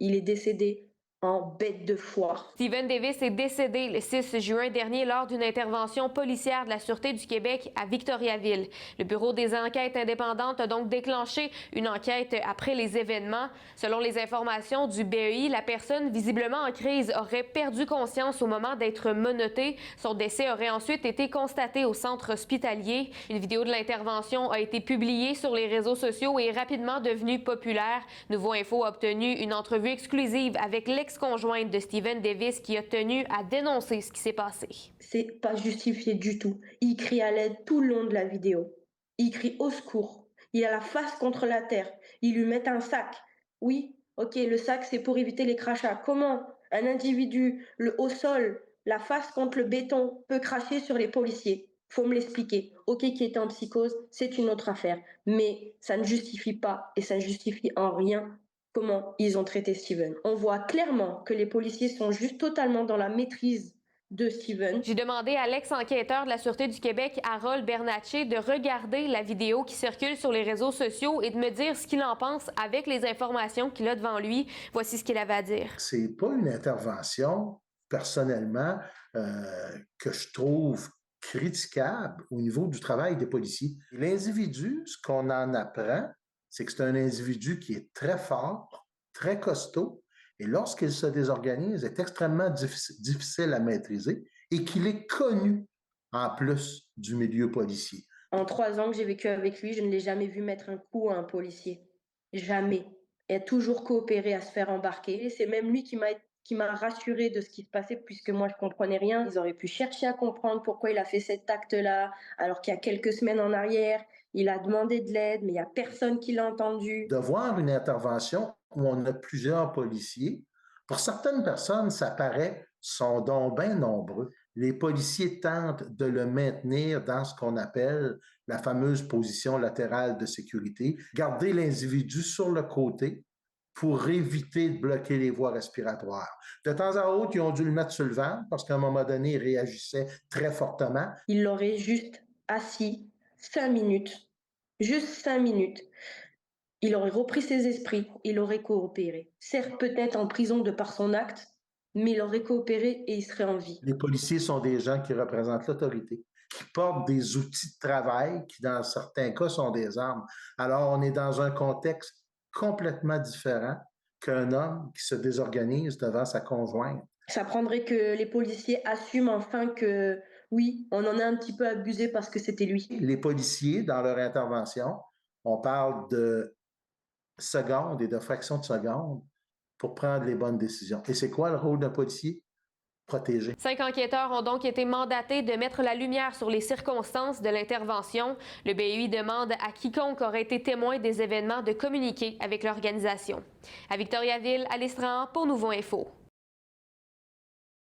Il est décédé en bête de foire. Steven Davis est décédé le 6 juin dernier lors d'une intervention policière de la Sûreté du Québec à Victoriaville. Le Bureau des enquêtes indépendantes a donc déclenché une enquête après les événements. Selon les informations du BEI, la personne visiblement en crise aurait perdu conscience au moment d'être menottée. Son décès aurait ensuite été constaté au centre hospitalier. Une vidéo de l'intervention a été publiée sur les réseaux sociaux et est rapidement devenue populaire. Nouveau Info a obtenu une entrevue exclusive avec l'ex-conjointe de Steven Davis qui a tenu à dénoncer ce qui s'est passé. C'est pas justifié du tout. Il crie à l'aide tout le long de la vidéo. Il crie au secours. Il a la face contre la terre. Ils lui mettent un sac. Oui, ok, le sac c'est pour éviter les crachats. Comment un individu, au sol, la face contre le béton, peut cracher sur les policiers? Faut me l'expliquer. Ok, qui est en psychose, c'est une autre affaire. Mais ça ne justifie pas et ça ne justifie en rien comment ils ont traité Steven. On voit clairement que les policiers sont juste totalement dans la maîtrise de Steven. J'ai demandé à l'ex-enquêteur de la Sûreté du Québec, Harold Bernatchez, de regarder la vidéo qui circule sur les réseaux sociaux et de me dire ce qu'il en pense avec les informations qu'il a devant lui. Voici ce qu'il avait à dire. C'est pas une intervention, personnellement, que je trouve critiquable au niveau du travail des policiers. L'individu, ce qu'on en apprend, c'est que c'est un individu qui est très fort, très costaud, et lorsqu'il se désorganise, est extrêmement difficile à maîtriser et qu'il est connu en plus du milieu policier. En 3 ans que j'ai vécu avec lui, je ne l'ai jamais vu mettre un coup à un policier. Jamais. Il a toujours coopéré à se faire embarquer. Et c'est même lui qui m'a rassuré de ce qui se passait puisque moi je comprenais rien. Ils auraient pu chercher à comprendre pourquoi il a fait cet acte-là, alors qu'il y a quelques semaines en arrière, il a demandé de l'aide, mais il y a personne qui l'a entendu. De voir une intervention où on a plusieurs policiers, pour certaines personnes, ça paraît, sont donc bien nombreux. Les policiers tentent de le maintenir dans ce qu'on appelle la fameuse position latérale de sécurité, garder l'individu sur le côté pour éviter de bloquer les voies respiratoires. De temps à autre, ils ont dû le mettre sur le ventre parce qu'à un moment donné, il réagissait très fortement. Il l'aurait juste assis 5 minutes. Juste 5 minutes. Il aurait repris ses esprits, il aurait coopéré. Certes, peut-être en prison de par son acte, mais il aurait coopéré et il serait en vie. Les policiers sont des gens qui représentent l'autorité, qui portent des outils de travail qui, dans certains cas, sont des armes. Alors, on est dans un contexte complètement différent qu'un homme qui se désorganise devant sa conjointe. Ça prendrait que les policiers assument enfin que, oui, on en a un petit peu abusé parce que c'était lui. Les policiers, dans leur intervention, on parle de secondes et de fractions de secondes pour prendre les bonnes décisions. Et c'est quoi le rôle d'un policier? Protéger. 5 enquêteurs ont donc été mandatés de mettre la lumière sur les circonstances de l'intervention. Le BEI demande à quiconque aurait été témoin des événements de communiquer avec l'organisation. À Victoriaville, Alice Tran pour Nouveau Info.